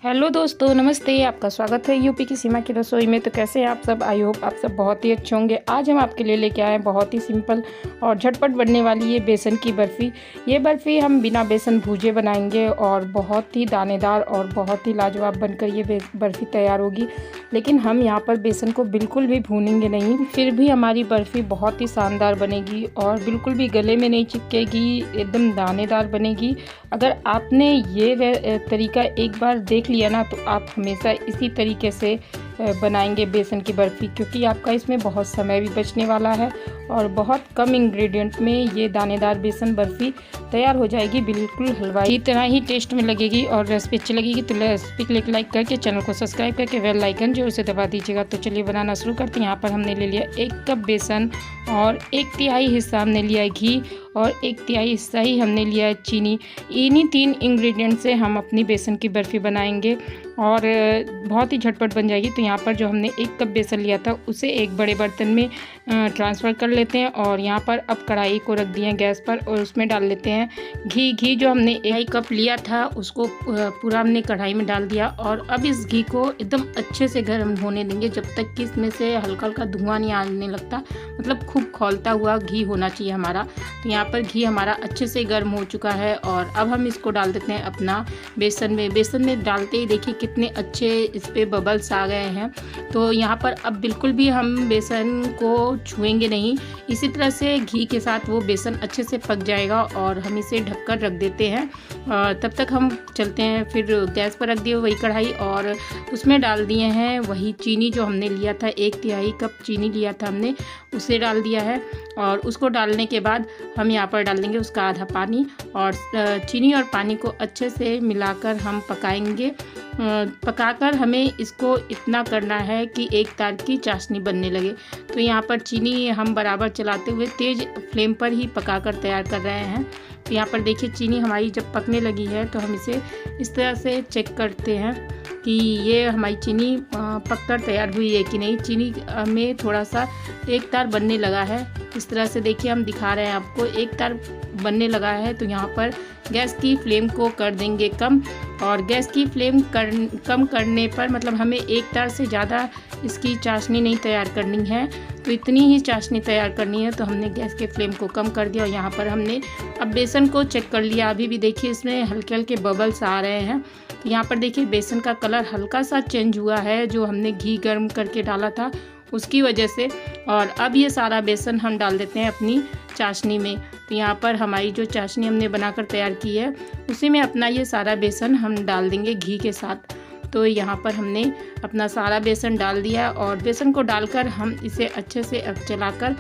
Hello दोस्तों, नमस्ते। आपका स्वागत है यूपी की सीमा की रसोई में। तो कैसे हैं आप सब? आई होप आप सब बहुत ही अच्छे होंगे। आज हम आपके लिए लेके आए हैं बहुत ही सिंपल और झटपट बनने वाली ये बेसन की बर्फ़ी। ये बर्फ़ी हम बिना बेसन भूजे बनाएंगे और बहुत ही दानेदार और बहुत ही लाजवाब बनकर ये बर्फ़ी तैयार होगी। लेकिन हम यहाँ पर बेसन को बिल्कुल भी भूनेंगे नहीं, फिर भी हमारी बर्फ़ी बहुत ही शानदार बनेगी और बिल्कुल भी गले में नहीं चिपकेगी, एकदम दानेदार बनेगी। अगर आपने ये तरीका एक बार देख लिया ना, तो आप हमेशा इसी तरीके से बनाएंगे बेसन की बर्फ़ी, क्योंकि आपका इसमें बहुत समय भी बचने वाला है और बहुत कम इंग्रेडिएंट में ये दानेदार बेसन बर्फ़ी तैयार हो जाएगी। बिल्कुल हलवाई की तरह ही टेस्ट में लगेगी और रेसिपी अच्छी लगेगी तो रेसिपी को लाइक करके चैनल को सब्सक्राइब करके बेल आइकन जरूर से दबा दीजिएगा। तो चलिए बनाना शुरू करते हैं। यहाँ पर हमने ले लिया 1 कप बेसन और 1/3 हिस्सा हमने लिया है घी और 1/3 हिस्सा ही हमने लिया है चीनी। इन्हीं 3 इंग्रेडिएंट से हम अपनी बेसन की बर्फ़ी बनाएंगे और बहुत ही झटपट बन जाएगी। तो यहाँ पर जो हमने 1 कप बेसन लिया था उसे एक बड़े बर्तन में ट्रांसफ़र कर लेते हैं और यहाँ पर अब कढ़ाई को रख दिए गैस पर और उसमें डाल लेते हैं घी जो हमने 1 कप लिया था उसको पूरा हमने कढ़ाई में डाल दिया। और अब इस घी को एकदम अच्छे से गर्म होने देंगे जब तक कि इसमें से हल्का हल्का धुआं नहीं आने लगता, मतलब खूब खौलता हुआ घी होना चाहिए हमारा। तो यहाँ पर घी हमारा अच्छे से गर्म हो चुका है और अब हम इसको डाल देते हैं अपना बेसन में डालते ही देखिए कितने अच्छे इस पर बबल्स आ गए हैं। तो यहाँ पर अब बिल्कुल भी हम बेसन को छुएंगे नहीं, इसी तरह से घी के साथ वो बेसन अच्छे से पक जाएगा और हम इसे ढककर रख देते हैं। तब तक हम चलते हैं, फिर गैस पर रख दिए वही कढ़ाई और उसमें डाल दिए हैं वही चीनी जो हमने लिया था। 1/3 कप चीनी लिया था हमने, उसे डाल दिया है और उसको डालने के बाद हम यहाँ पर डाल देंगे उसका आधा पानी और चीनी और पानी को अच्छे से मिलाकर हम पकाएंगे। पकाकर हमें इसको इतना करना है कि एक तार की चाशनी बनने लगे। तो यहाँ पर चीनी हम बराबर चलाते हुए तेज़ फ्लेम पर ही पकाकर तैयार कर रहे हैं। तो यहाँ पर देखिए चीनी हमारी जब पकने लगी है तो हम इसे इस तरह से चेक करते हैं कि ये हमारी चीनी पककर तैयार हुई है कि नहीं। चीनी में थोड़ा सा एक तार बनने लगा है, इस तरह से देखिए हम दिखा रहे हैं आपको एक तार बनने लगा है। तो यहाँ पर गैस की फ्लेम को कर देंगे कम और गैस की फ्लेम कम करने पर मतलब हमें एक तार से ज़्यादा इसकी चाशनी नहीं तैयार करनी है, तो इतनी ही चाशनी तैयार करनी है। तो हमने गैस के फ्लेम को कम कर दिया और यहाँ पर हमने अब बेसन को चेक कर लिया। अभी भी देखिए इसमें हल्के हल्के बबल्स आ रहे हैं। तो यहाँ पर देखिए बेसन का कलर हल्का सा चेंज हुआ है, जो हमने घी गर्म करके डाला था उसकी वजह से। और अब ये सारा बेसन हम डाल देते हैं अपनी चाशनी में। तो यहाँ पर हमारी जो चाशनी हमने बनाकर तैयार की है उसी में अपना ये सारा बेसन हम डाल देंगे घी के साथ। तो यहाँ पर हमने अपना सारा बेसन डाल दिया और बेसन को डालकर हम इसे अच्छे से अब चलाकर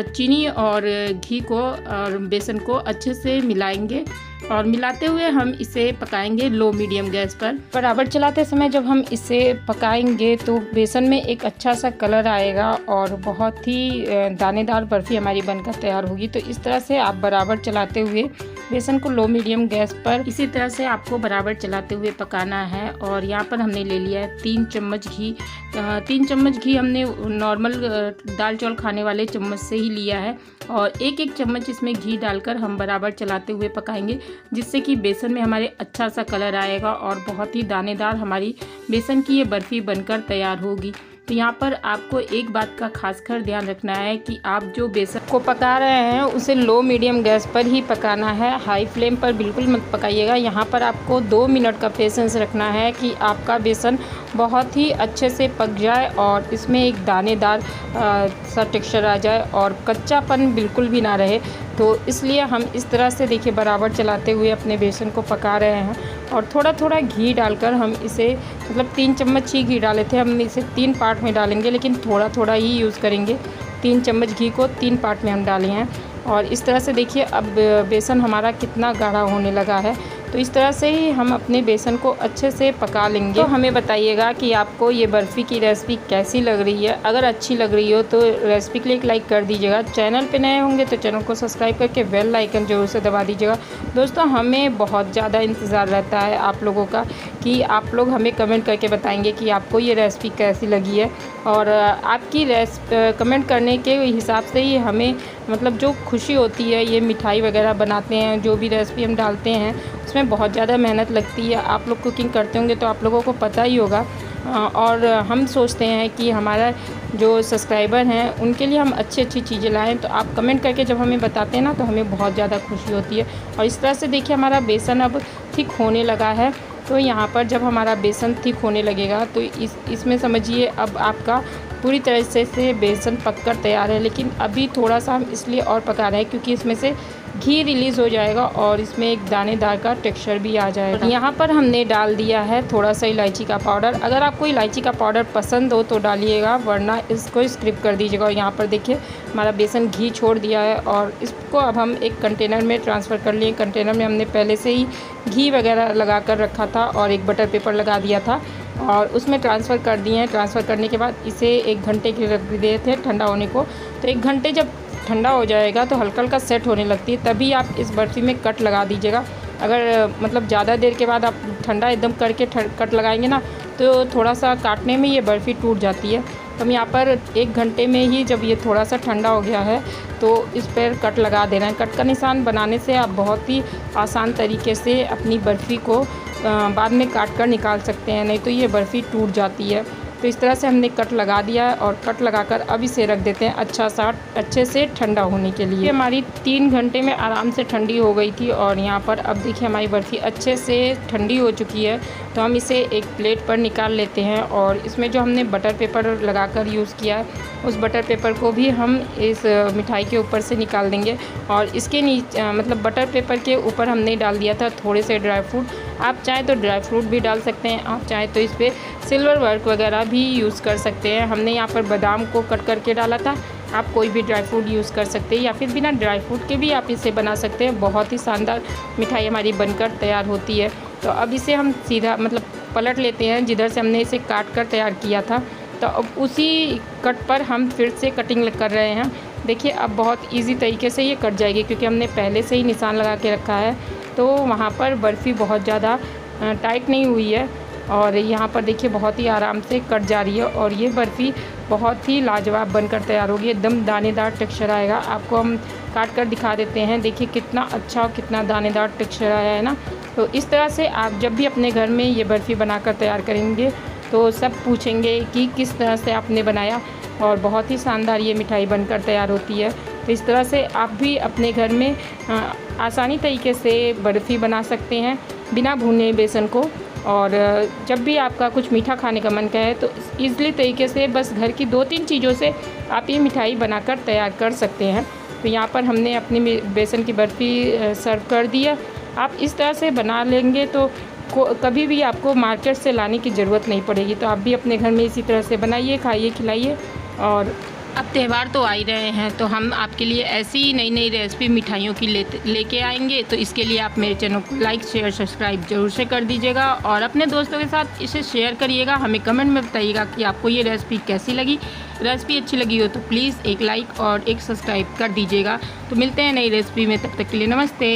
चीनी और घी को और बेसन को अच्छे से मिलाएंगे और मिलाते हुए हम इसे पकाएंगे लो मीडियम गैस पर। बराबर चलाते समय जब हम इसे पकाएंगे तो बेसन में एक अच्छा सा कलर आएगा और बहुत ही दानेदार बर्फ़ी हमारी बनकर तैयार होगी। तो इस तरह से आप बराबर चलाते हुए बेसन को लो मीडियम गैस पर इसी तरह से आपको बराबर चलाते हुए पकाना है। और यहाँ पर हमने ले लिया है 3 चम्मच घी। 3 चम्मच घी हमने नॉर्मल दाल चावल खाने वाले चम्मच से ही लिया है और 1-1 चम्मच इसमें घी डालकर हम बराबर चलाते हुए पकाएंगे, जिससे कि बेसन में हमारे अच्छा सा कलर आएगा और बहुत ही दानेदार हमारी बेसन की ये बर्फ़ी बनकर तैयार होगी। तो यहाँ पर आपको एक बात का खासकर ध्यान रखना है कि आप जो बेसन को पका रहे हैं उसे लो मीडियम गैस पर ही पकाना है, हाई फ्लेम पर बिल्कुल मत पकाइएगा। यहाँ पर आपको 2 मिनट का पेशेंस रखना है कि आपका बेसन बहुत ही अच्छे से पक जाए और इसमें एक दानेदार सा टेक्सचर आ जाए और कच्चापन बिल्कुल भी ना रहे। तो इसलिए हम इस तरह से देखिए बराबर चलाते हुए अपने बेसन को पका रहे हैं और थोड़ा थोड़ा घी डालकर हम इसे मतलब 3 चम्मच ही घी डाले थे, हम इसे 3 पार्ट में डालेंगे, लेकिन थोड़ा थोड़ा ही यूज़ करेंगे। 3 चम्मच घी को 3 पार्ट में हम डाले हैं और इस तरह से देखिए अब बेसन हमारा कितना गाढ़ा होने लगा है। तो इस तरह से ही हम अपने बेसन को अच्छे से पका लेंगे। तो हमें बताइएगा कि आपको ये बर्फ़ी की रेसिपी कैसी लग रही है। अगर अच्छी लग रही हो तो रेसिपी के लिए एक लाइक कर दीजिएगा। चैनल पे नए होंगे तो चैनल को सब्सक्राइब करके बेल आइकन जरूर से दबा दीजिएगा। दोस्तों हमें बहुत ज़्यादा इंतज़ार रहता है आप लोगों का कि आप लोग हमें कमेंट करके बताएंगे कि आपको ये रेसिपी कैसी लगी है। और आपकी कमेंट करने के हिसाब से ही हमें मतलब जो खुशी होती है, ये मिठाई वगैरह बनाते हैं, जो भी रेसिपी हम डालते हैं इसमें बहुत ज़्यादा मेहनत लगती है। आप लोग कुकिंग करते होंगे तो आप लोगों को पता ही होगा। और हम सोचते हैं कि हमारा जो सब्सक्राइबर हैं उनके लिए हम अच्छी चीज़ें लाएँ, तो आप कमेंट करके जब हमें बताते हैं ना तो हमें बहुत ज़्यादा खुशी होती है। और इस तरह से देखिए हमारा बेसन अब थिक होने लगा है। तो यहाँ पर जब हमारा बेसन थिक होने लगेगा तो इसमें समझिए अब आपका पूरी तरह से बेसन पककर तैयार है। लेकिन अभी थोड़ा सा हम इसलिए और पका रहे हैं क्योंकि इसमें से घी रिलीज़ हो जाएगा और इसमें एक दानेदार का टेक्सचर भी आ जाएगा। यहाँ पर हमने डाल दिया है थोड़ा सा इलायची का पाउडर। अगर आपको इलायची का पाउडर पसंद हो तो डालिएगा, वरना इसको स्किप कर दीजिएगा। और यहाँ पर देखिए हमारा बेसन घी छोड़ दिया है और इसको अब हम एक कंटेनर में ट्रांसफ़र कर लिए। कंटेनर में हमने पहले से ही घी वगैरह लगा कर रखा था और एक बटर पेपर लगा दिया था और उसमें ट्रांसफ़र कर दिए हैं। ट्रांसफ़र करने के बाद इसे 1 घंटे के लिए रख दिए थे ठंडा होने को। तो 1 घंटे जब ठंडा हो जाएगा तो हल्का हल्का सेट होने लगती है, तभी आप इस बर्फ़ी में कट लगा दीजिएगा। अगर मतलब ज़्यादा देर के बाद आप ठंडा एकदम करके कट लगाएंगे ना तो थोड़ा सा काटने में ये बर्फ़ी टूट जाती है। तो हम यहाँ पर 1 घंटे में ही जब ये थोड़ा सा ठंडा हो गया है तो इस पर कट लगा देना है। कट का निशान बनाने से आप बहुत ही आसान तरीके से अपनी बर्फ़ी को बाद में काट कर निकाल सकते हैं, नहीं तो ये बर्फ़ी टूट जाती है। तो इस तरह से हमने कट लगा दिया है और कट लगाकर अब इसे रख देते हैं अच्छे से ठंडा होने के लिए। हमारी 3 घंटे में आराम से ठंडी हो गई थी और यहाँ पर अब देखिए हमारी बर्फ़ी अच्छे से ठंडी हो चुकी है। तो हम इसे एक प्लेट पर निकाल लेते हैं और इसमें जो हमने बटर पेपर लगाकर यूज़ किया है उस बटर पेपर को भी हम इस मिठाई के ऊपर से निकाल देंगे। और इसके नीचे मतलब बटर पेपर के ऊपर हमने डाल दिया था थोड़े से ड्राई फ्रूट। आप चाहें तो ड्राई फ्रूट भी डाल सकते हैं, आप चाहें तो इस पर सिल्वर वर्क वगैरह भी यूज़ कर सकते हैं। हमने यहाँ पर बादाम को कट करके डाला था। आप कोई भी ड्राई फ्रूट यूज़ कर सकते हैं या फिर बिना ड्राई फ्रूट के भी आप इसे बना सकते हैं। बहुत ही शानदार मिठाई हमारी बनकर तैयार होती है। तो अब इसे हम सीधा मतलब पलट लेते हैं जिधर से हमने इसे काट कर तैयार किया था। तो अब उसी कट पर हम फिर से कटिंग कर रहे हैं। देखिए अब बहुत इजी तरीके से ये कट जाएगी क्योंकि हमने पहले से ही निशान लगा के रखा है। तो वहाँ पर बर्फ़ी बहुत ज़्यादा टाइट नहीं हुई है और यहाँ पर देखिए बहुत ही आराम से कट जा रही है और ये बर्फ़ी बहुत ही लाजवाब बनकर तैयार होगी। एकदम दानेदार टेक्सचर आएगा। आपको हम काट कर दिखा देते हैं, देखिए कितना अच्छा और कितना दानेदार टेक्सचर आया है ना। तो इस तरह से आप जब भी अपने घर में ये बर्फ़ी बनाकर तैयार करेंगे तो सब पूछेंगे कि किस तरह से आपने बनाया, और बहुत ही शानदार ये मिठाई बनकर तैयार होती है। तो इस तरह से आप भी अपने घर में आसानी तरीके से बर्फ़ी बना सकते हैं बिना भुने बेसन को। और जब भी आपका कुछ मीठा खाने का मन करे तो ईज़िली तरीके से बस घर की 2-3 चीज़ों से आप ये मिठाई बनाकर तैयार कर सकते हैं। तो यहाँ पर हमने अपनी बेसन की बर्फ़ी सर्व कर दी है। आप इस तरह से बना लेंगे तो कभी भी आपको मार्केट से लाने की ज़रूरत नहीं पड़ेगी। तो आप भी अपने घर में इसी तरह से बनाइए, खाइए, खिलाइए। और अब त्यौहार तो आ ही रहे हैं तो हम आपके लिए ऐसी ही नई नई रेसिपी मिठाइयों की लेके आएंगे। तो इसके लिए आप मेरे चैनल को लाइक, शेयर, सब्सक्राइब जरूर से कर दीजिएगा और अपने दोस्तों के साथ इसे शेयर करिएगा। हमें कमेंट में बताइएगा कि आपको ये रेसिपी कैसी लगी। रेसिपी अच्छी लगी हो तो प्लीज़ एक लाइक और एक सब्सक्राइब कर दीजिएगा। तो मिलते हैं नई रेसिपी में, तब तक के लिए नमस्ते।